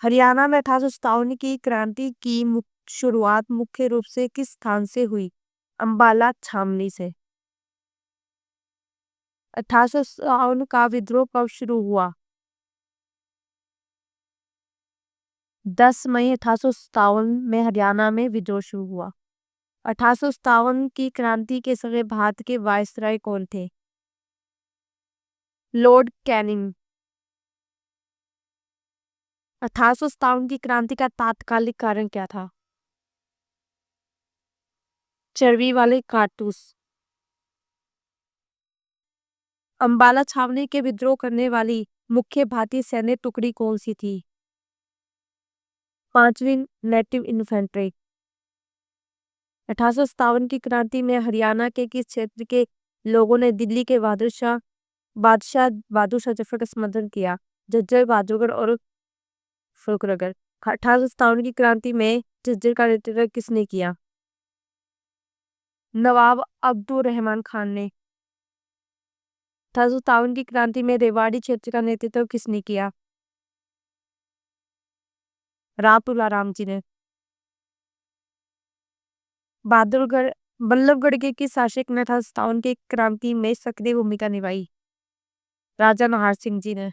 हरियाणा में 1857 की क्रांति की शुरुआत मुख्य रूप से किस स्थान से हुई? अंबाला छावनी से। 1857 का विद्रोह कब शुरू हुआ? 10 मई 1857 में हरियाणा में विद्रोह शुरू हुआ। 1857 की क्रांति के समय भारत के वायसराय कौन थे? Lord Canning. 1857 की क्रांति का तात्कालिक कारण क्या था? चर्बी वाले कारतूस। अंबाला छावनी के विद्रोह करने वाली मुख्य भारतीय सैन्य टुकड़ी कौन सी थी? 5वीं नेटिव इन्फेंट्री। 1857 की क्रांति में हरियाणा के किस क्षेत्र के लोगों ने दिल्ली के बादशाह बहादुर शाह जफर का समर्थन किया? झज्जर, बहादुरगढ़ और फरुखनगर। 1857 की क्रांति में झज्जर का नेतृत्व किसने किया? नवाब अब्दुल रहमान खान ने। 1857 की क्रांति में रेवाड़ी क्षेत्र का नेतृत्व किसने किया? राव तुलाराम जी ने। बहादुरगढ़ बल्लभगढ़ के किस शासक ने 1857 की क्रांति में सक्रिय भूमिका निभाई? राजा नाहर सिंह जी ने।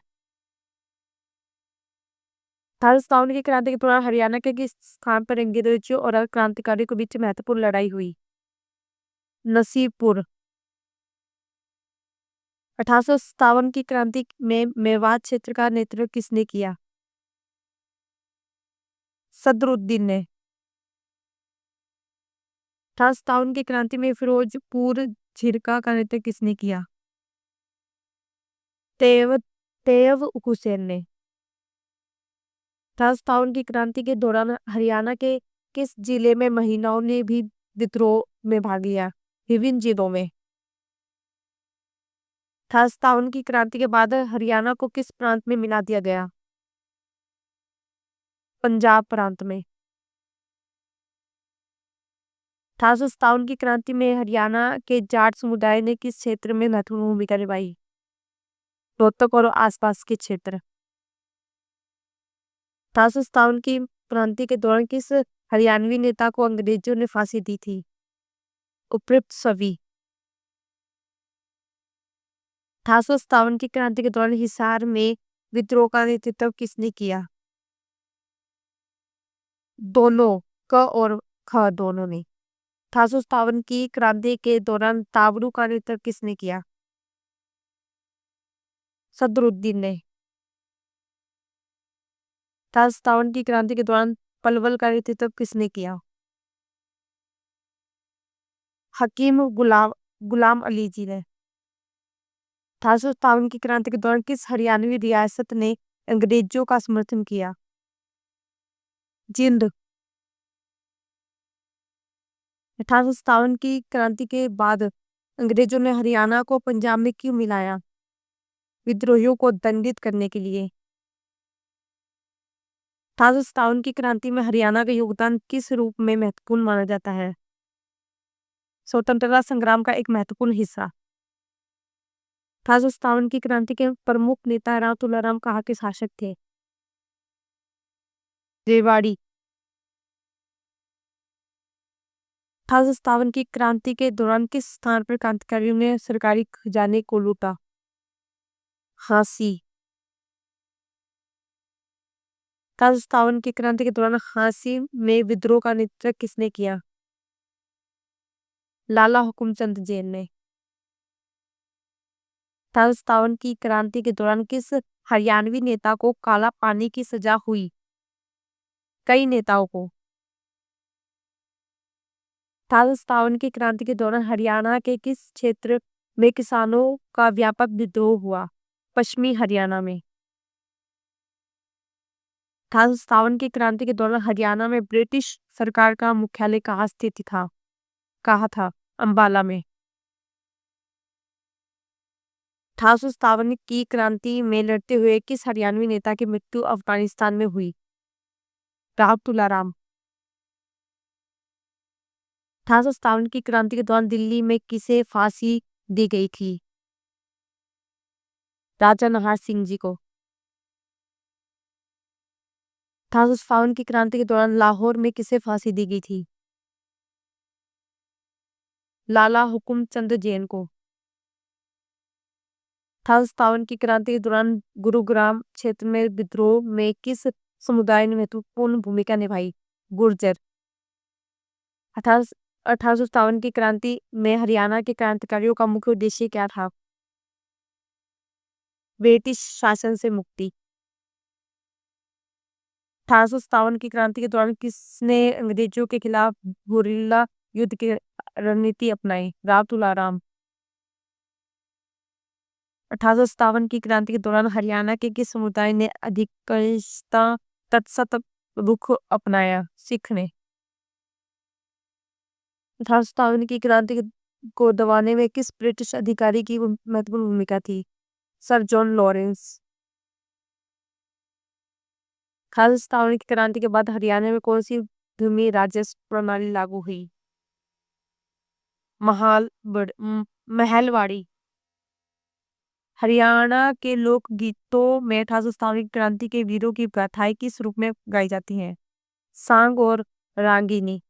1857 की क्रांति के दौरान हरियाणा के किस स्थान पर अंग्रेजों और क्रांतिकारियों के बीच महत्वपूर्ण लड़ाई हुई? नसीबपुर। 1857 की क्रांति में मेवात क्षेत्र का नेतृत्व किसने किया? सदरुद्दीन ने। 1857 की क्रांति में फिरोजपुर झिरका का नेतृत्व किसने किया? तेव हुसैन ने। 1857 की क्रांति के दौरान हरियाणा के किस जिले में महिलाओं ने भी विद्रोह में भाग लिया? विभिन्न जिलों में। 1857 की क्रांति के बाद हरियाणा को किस प्रांत में मिला दिया गया? पंजाब प्रांत में। 1857 की क्रांति में हरियाणा के जाट समुदाय ने किस क्षेत्र में महत्वपूर्ण भूमिका निभाई? रोहतक और आसपास के क्षेत्र। 1857 की क्रांति के दौरान किस हरियाणवी नेता को अंग्रेजों ने फांसी दी थी? उपयुक्त छवि। 1857 की क्रांति के दौरान हिसार में विद्रोह का नेतृत्व किसने किया? दोनों क और ख दोनों ने। 1857 की क्रांति के दौरान तावड़ू का नेतृत्व किसने किया? सदरुद्दीन ने। 1857 की क्रांति के दौरान पलवल का नेतृत्व किसने किया? हकीम गुलाम अली जी ने। 1857 की क्रांति के दौरान किस हरियाणवी रियासत ने अंग्रेजों का समर्थन किया? जिंद। 1857 की क्रांति के बाद अंग्रेजों ने हरियाणा को पंजाब में क्यों मिलाया? विद्रोहियों को दंडित करने के लिए। 1857 की क्रांति में हरियाणा का योगदान किस रूप में महत्वपूर्ण माना जाता है? स्वतंत्रता संग्राम का एक महत्वपूर्ण हिस्सा। 1857 की क्रांति के प्रमुख नेता राव तुलाराम कहाँ के शासक थे? रेवाड़ी। 1857 की क्रांति के दौरान किस स्थान पर क्रांतिकारियों ने सरकारी खजाने को लूटा? हांसी। 1857 की क्रांति के दौरान हांसी में विद्रोह का नेतृत्व किसने किया? लाला हुकुमचंद जैन ने। 1857 की क्रांति के दौरान किस हरियाणवी नेता को काला पानी की सजा हुई? कई नेताओं को। 1857 की क्रांति के दौरान हरियाणा के किस क्षेत्र में किसानों का व्यापक विद्रोह हुआ? पश्चिमी हरियाणा में। 1857 की क्रांति के दौरान हरियाणा में ब्रिटिश सरकार का मुख्यालय कहाँ स्थित था? कहाँ था? अंबाला में। 1857 की क्रांति में लड़ते हुए किस हरियाणवी नेता की मृत्यु अफगानिस्तान में हुई? राव तुलाराम। 1857 की क्रांति के दौरान दिल्ली में किसे फांसी दी गई थी? राजा नाहर सिंह जी को। 1857 की क्रांति के दौरान लाहौर में किसे फांसी दी गई थी? लाला हुकुम चंद जैन को। 1857 की क्रांति के दौरान गुरुग्राम क्षेत्र में विद्रोह में किस समुदाय ने महत्वपूर्ण भूमिका निभाई? गुर्जर। 1857 की क्रांति में हरियाणा के क्रांतिकारियों का मुख्य उद्देश्य क्या था? ब्रिटिश शासन से मुक्ति। 1857 की क्रांति के दौरान किसने अंग्रेजों के खिलाफ गुरिल्ला युद्ध की रणनीति अपनाई? राव तुलाराम। 1857 की क्रांति के दौरान हरियाणा के किस समुदाय ने अधिकांशता तटस्थ रुख अपनाया? सिख ने। 1857 की क्रांति को दबाने में किस ब्रिटिश अधिकारी की महत्वपूर्ण भूमिका थी? Sir John Lawrence. 1857 की क्रांति के बाद हरियाणा में कौन सी भूमि राजस्व प्रणाली लागू हुई? महलवाड़ी। हरियाणा के लोक गीतों में 1857 की क्रांति के वीरों की गाथाएं किस रूप में गाई जाती हैं? सांग और रागीनी।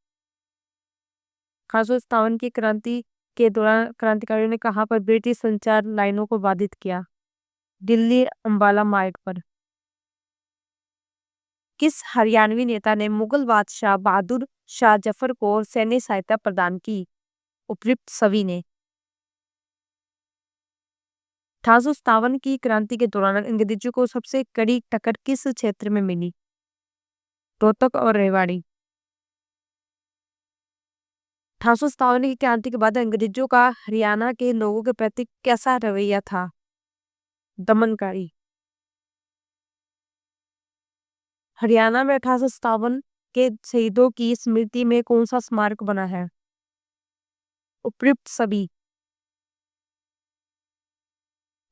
1857 की क्रांति के दौरान क्रांतिकारियों ने कहां पर ब्रिटिश संचार लाइनों को बाधित किया? दिल्ली अंबाला मार्ग पर। किस हरियाणवी नेता ने मुगल बादशाह बहादुर शाह जफर को सैन्य सहायता प्रदान की? उपयुक्त सभी ने। 1857 की क्रांति के दौरान अंग्रेजों को सबसे कड़ी टक्कर किस क्षेत्र में मिली? रोहतक और रेवाड़ी। 1857 की क्रांति के बाद अंग्रेजों का हरियाणा के लोगों के प्रति कैसा रवैया था? दमनकारी। हरियाणा में 1857 के शहीदों की स्मृति में कौन सा स्मारक बना है? उपयुक्त सभी।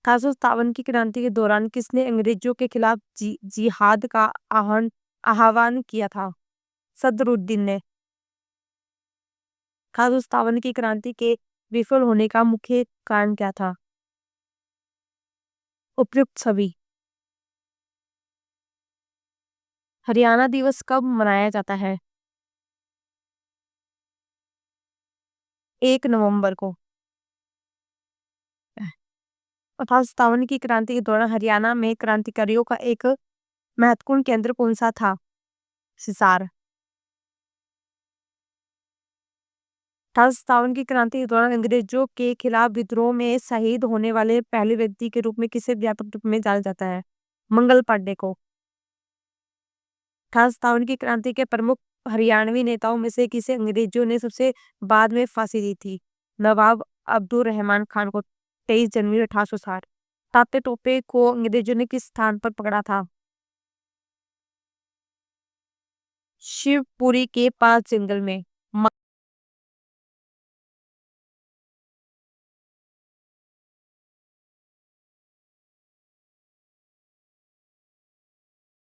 1857 की क्रांति के दौरान किसने अंग्रेजों के खिलाफ जिहाद का आह्वान किया था? सदरुद्दीन ने। 1857 की क्रांति के विफल होने का मुख्य कारण क्या था? उपयुक्त सभी। हरियाणा दिवस कब मनाया जाता है? 1 नवंबर को। 1857 की क्रांति के दौरान हरियाणा में क्रांतिकारियों का एक महत्वपूर्ण केंद्र कौन सा था? हिसार। 1857 की क्रांति के दौरान अंग्रेजों के खिलाफ विद्रोह में शहीद होने वाले पहले व्यक्ति के रूप में किसे व्यापक रूप में जाना जाता है? मंगल पांडे को। 1857 की क्रांति के प्रमुख हरियाणवी नेताओं में से किसे अंग्रेजों ने सबसे बाद में फांसी दी थी? नवाब अब्दुल रहमान खान को 23 जनवरी 1860। तात्या टोपे को अंग्रेजों ने किस स्थान पर पकड़ा था? शिवपुरी के पास जंगल में।